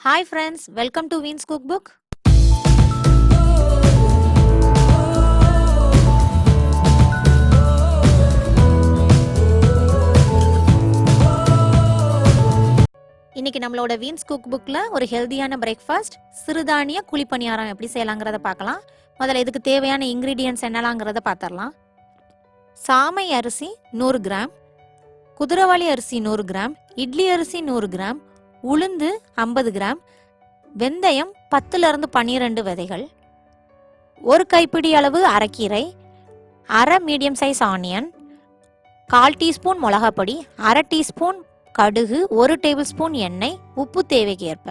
Hi friends, welcome to Ween's Cookbook. இன்னைக்கு நம்மளோட வீன்ஸ் cook புக்ல ஒரு ஹெல்தியான பிரேக்ஃபாஸ்ட் சிறுதானிய குழி பணியாரம் எப்படி செய்யலாங்கிறத பார்க்கலாம். முதல்ல இதுக்கு தேவையான இன்கிரீடியன்ட்ஸ் என்னலாங்கிறத பார்த்துடலாம். சாமை அரிசி 100 கிராம், குதிரவாளி அரிசி 100 கிராம், இட்லி அரிசி 100 கிராம், உளுந்து 50 கிராம், வெந்தயம் 10 to 12 விதைகள், ஒரு கைப்பிடி அளவு அரைக்கீரை, அரை மீடியம் சைஸ் ஆனியன், 1/4 டீஸ்பூன் மிளகாப்பொடி, அரை டீஸ்பூன் கடுகு, 1 டேபிள் ஸ்பூன் எண்ணெய், உப்பு தேவைக்கு ஏற்ப.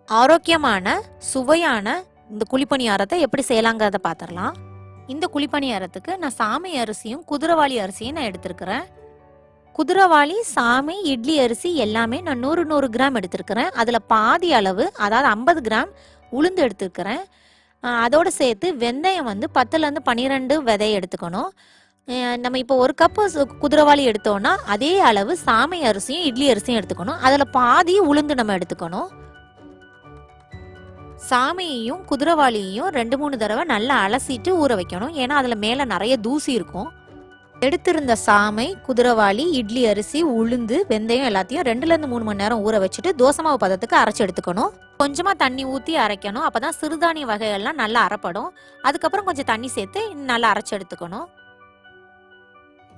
ஆரோக்கியமான சுவையான இந்த குழிப்பணியாரத்தை எப்படி செய்யலாங்கிறத பார்த்துடலாம். இந்த குழிப்பணியாரத்துக்கு நான் சாமை அரிசியும் குதிரவாளி அரிசியும் நான் எடுத்திருக்கிறேன். குதிரவாளி, சாமை, இட்லி அரிசி எல்லாமே நான் 100 கிராம் எடுத்திருக்கிறேன். அதில் பாதி அளவு, அதாவது 50 கிராம் உளுந்து எடுத்துருக்கிறேன். அதோடு சேர்த்து வெந்தயம் 10 to 12 விதை எடுத்துக்கணும். நம்ம இப்போ ஒரு கப்பு குதிரவாளி எடுத்தோம்னா அதே அளவு சாமை அரிசியும் இட்லி அரிசியும் எடுத்துக்கணும். அதில் பாதி உளுந்து நம்ம எடுத்துக்கணும். சாமையையும் குதிரவாளியையும் 2-3 தடவை நல்லா அலசிட்டு ஊற வைக்கணும். ஏன்னா அதில் மேலே நிறைய தூசி இருக்கும். எடுத்திருந்த சாமை, குதிரவாளி, இட்லி அரிசி, உளுந்து, வெந்தயம் எல்லாத்தையும் 2 to 3 மணி நேரம் ஊற வச்சுட்டு தோசை மாவு பதத்துக்கு அரைச்சி எடுத்துக்கணும். கொஞ்சமாக தண்ணி ஊற்றி அரைக்கணும். அப்போ தான் சிறுதானிய வகைகள்லாம் நல்லா அரைப்படும். அதுக்கப்புறம் கொஞ்சம் தண்ணி சேர்த்து நல்லா அரைச்சி எடுத்துக்கணும்.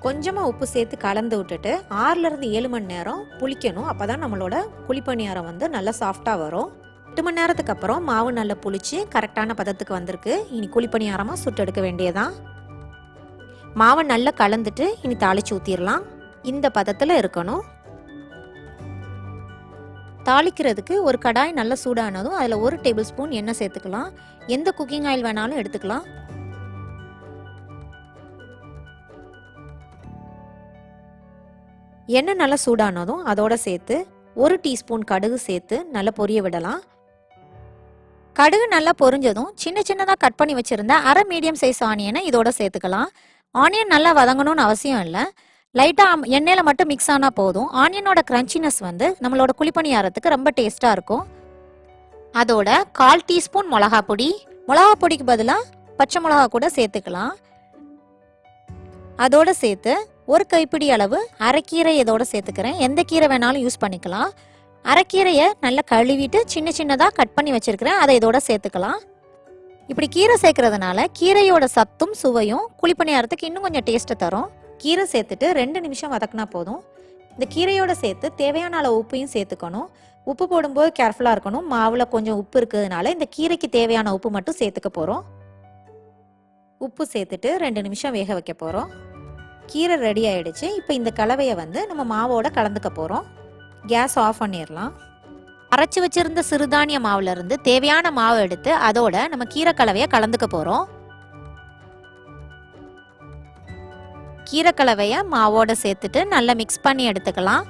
கொஞ்சமாக உப்பு சேர்த்து கலந்து விட்டுட்டு 6 to 7 மணி நேரம் புளிக்கணும். அப்போ தான் நம்மளோட குழிப்பணியாரம் நல்லா சாஃப்டாக வரும். 8 மணி நேரத்துக்கு அப்புறம் மாவு நல்லா புளிச்சு கரெக்டான பதத்துக்கு வந்திருக்கு. இனி குழிப்பணியாரமாக சுட்டு எடுக்க வேண்டியதான். மாவை நல்லா கலந்துட்டு இனி தாளிச்சு ஊற்றிடலாம். இந்த பதத்தில் இருக்கணும். தாளிக்கிறதுக்கு ஒரு கடாய் நல்லா சூடானதும் அதில் 1 டேபிள் ஸ்பூன் எண்ணெய் சேர்த்துக்கலாம். எந்த குக்கிங் ஆயில் வேணாலும் எடுத்துக்கலாம். எண்ணெய் நல்லா சூடானதும் அதோட சேர்த்து 1 டீஸ்பூன் கடுகு சேர்த்து நல்லா பொரிய விடலாம். கடுகு நல்லா பொரிஞ்சதும் சின்ன சின்னதாக கட் பண்ணி வச்சுருந்த அரை மீடியம் சைஸ் ஆனியனை இதோட சேர்த்துக்கலாம். ஆனியன் நல்லா வதங்கணும்னு அவசியம் இல்லை. லைட்டாக எண்ணெயில் மட்டும் மிக்ஸ் ஆனால் போதும். ஆனியனோட கிரன்ச்சினஸ் நம்மளோட குழிப்பணியாரத்துக்கு ரொம்ப டேஸ்ட்டாக இருக்கும். அதோட 1/4 டீஸ்பூன் மிளகாப்பொடி, மிளகாப்பொடிக்கு பதிலாக பச்சை மிளகா கூட சேர்த்துக்கலாம். அதோட சேர்த்து ஒரு கைப்பிடி அளவு அரைக்கீரை இதோட சேர்த்துக்கிறேன். எந்த கீரை வேணாலும் யூஸ் பண்ணிக்கலாம். அரைக்கீரையை நல்லா கழுவிட்டு சின்ன சின்னதாக கட் பண்ணி வச்சிருக்கிறேன். அதை இதோட சேர்த்துக்கலாம். இப்படி கீரை சேர்க்கறதுனால கீரையோட சத்தும் சுவையும் குழிப்பணியாரத்துக்கு இன்னும் கொஞ்சம் டேஸ்ட்டை தரும். கீரை சேர்த்துட்டு 2 நிமிஷம் வதக்கினா போதும். இந்த கீரையோட சேர்த்து தேவையான அளவு உப்பையும் சேர்த்துக்கணும். உப்பு போடும்போது கேர்ஃபுல்லாக இருக்கணும். மாவில் கொஞ்சம் உப்பு இருக்கிறதுனால இந்த கீரைக்கு தேவையான உப்பு மட்டும் சேர்த்துக்க போகிறோம். உப்பு சேர்த்துட்டு 2 நிமிஷம் வேக வைக்க போகிறோம். கீரை ரெடி ஆயிடுச்சு. இப்போ இந்த கலவையை நம்ம மாவோட கலந்துக்க போகிறோம். கேஸ் ஆஃப் பண்ணிடலாம். அரைச்சி வச்சிருந்த சிறுதானிய மாவுல இருந்து தேவையான மாவு எடுத்து அதோட நம்ம கீரை கலவையை கலந்துக்க போறோம். கீரை கலவையை மாவோட சேர்த்துட்டு நல்லா மிக்ஸ் பண்ணி எடுத்துக்கலாம்.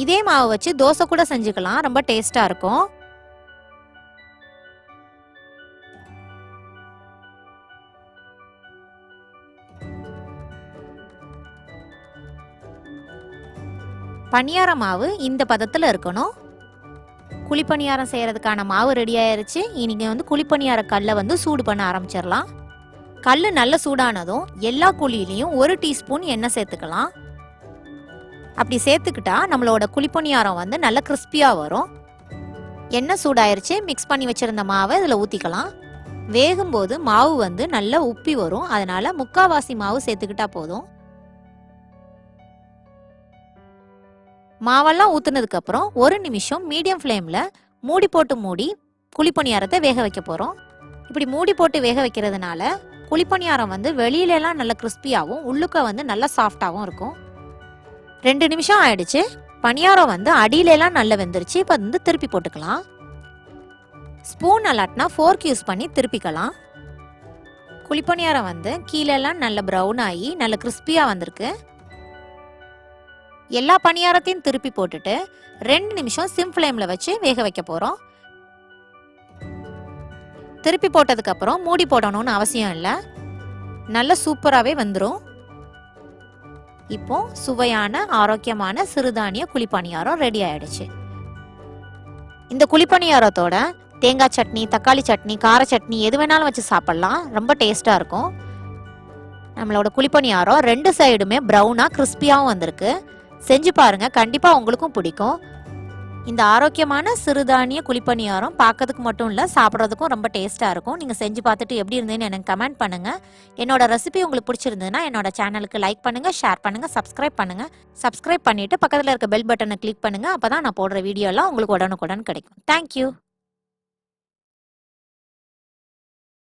இதே மாவு வச்சு தோசை கூட செஞ்சுக்கலாம். ரொம்ப டேஸ்டா இருக்கும். பணியார மாவு இந்த பதத்துல இருக்கணும். குழிப்பணியாரம் செய்யறதுக்கான மாவு ரெடி ஆயிருச்சு. இன்னைக்கு குழிப்பணியார கல்லை சூடு பண்ண ஆரம்பிச்சிடலாம். கல் நல்ல சூடானதும் எல்லா குழியிலையும் 1 டீஸ்பூன் எண்ணெய் சேர்த்துக்கலாம். அப்படி சேர்த்துக்கிட்டா நம்மளோட குழிப்பணியாரம் நல்ல கிறிஸ்பியா வரும். எண்ணெய் சூடாயிருச்சு. மிக்ஸ் பண்ணி வச்சிருந்த மாவை இதில் ஊற்றிக்கலாம். வேகும்போது மாவு நல்லா உப்பி வரும். அதனால 3/4 மாவு சேர்த்துக்கிட்டா போதும். மாவெல்லாம் ஊற்றுனதுக்கு அப்புறம் 1 நிமிஷம் மீடியம் ஃப்ளேமில் மூடி போட்டு மூடி குழிப்பணியாரத்தை வேக வைக்க போகிறோம். இப்படி மூடி போட்டு வேக வைக்கிறதுனால குழிப்பணியாரம் வெளியிலலாம் நல்ல கிறிஸ்பியாகவும் உள்ளுக்க நல்லா சாஃப்டாகவும் இருக்கும். 2 நிமிஷம் ஆயிடுச்சு. பணியாரம் அடியிலலாம் நல்லா வெந்துருச்சு. இப்போ திருப்பி போட்டுக்கலாம். ஸ்பூன் அல்லாட்டினா ஃபோர்க் யூஸ் பண்ணி திருப்பிக்கலாம். குழிப்பணியாரம் கீழெல்லாம் நல்ல ப்ரௌன் ஆகி நல்ல கிறிஸ்பியாக வந்திருக்கு. எல்லா பணியாரத்தையும் திருப்பி போட்டுட்டு 2 நிமிஷம் சிம் ஃப்ளேம்ல வச்சு வேக வைக்க போறோம். திருப்பி போட்டதுக்கு அப்புறம் மூடி போடணும்னு அவசியம் இல்லை. நல்ல சூப்பராகவே வந்துடும். இப்போ சுவையான ஆரோக்கியமான சிறுதானிய குழி பணியாரம் ரெடி ஆயிடுச்சு. இந்த குழிப்பணியாரத்தோட தேங்காய் சட்னி, தக்காளி சட்னி, கார சட்னி எது வேணாலும் வச்சு சாப்பிடலாம். ரொம்ப டேஸ்ட்டாக இருக்கும். நம்மளோட குழிப்பணியாரம் 2 சைடுமே ப்ரௌனாக கிறிஸ்பியாகவும் வந்திருக்கு. செஞ்சு பாருங்க, கண்டிப்பாக உங்களுக்கும் பிடிக்கும். இந்த ஆரோக்கியமான சிறுதானிய குழிப்பணியாரம் பார்க்கறதுக்கு மட்டும் இல்லை, சாப்பிட்றதுக்கும் ரொம்ப டேஸ்ட்டாக இருக்கும். நீங்கள் செஞ்சு பார்த்துட்டு எப்படி இருந்ததுன்னு எனக்கு கமெண்ட் பண்ணுங்கள். என்னோட ரெசிபி உங்களுக்கு பிடிச்சிருந்ததுன்னா என்னோட சேனலுக்கு லைக் பண்ணுங்கள், ஷேர் பண்ணுங்கள், சப்ஸ்கிரைப் பண்ணுங்கள். சப்ஸ்கிரைப் பண்ணிவிட்டு பக்கத்தில் இருக்க பெல் பட்டனை கிளிக் பண்ணுங்கள். அப்போ தான் நான் போடுற வீடியோலாம் உங்களுக்கு உடனுக்குடன் கிடைக்கும். தேங்க்யூ.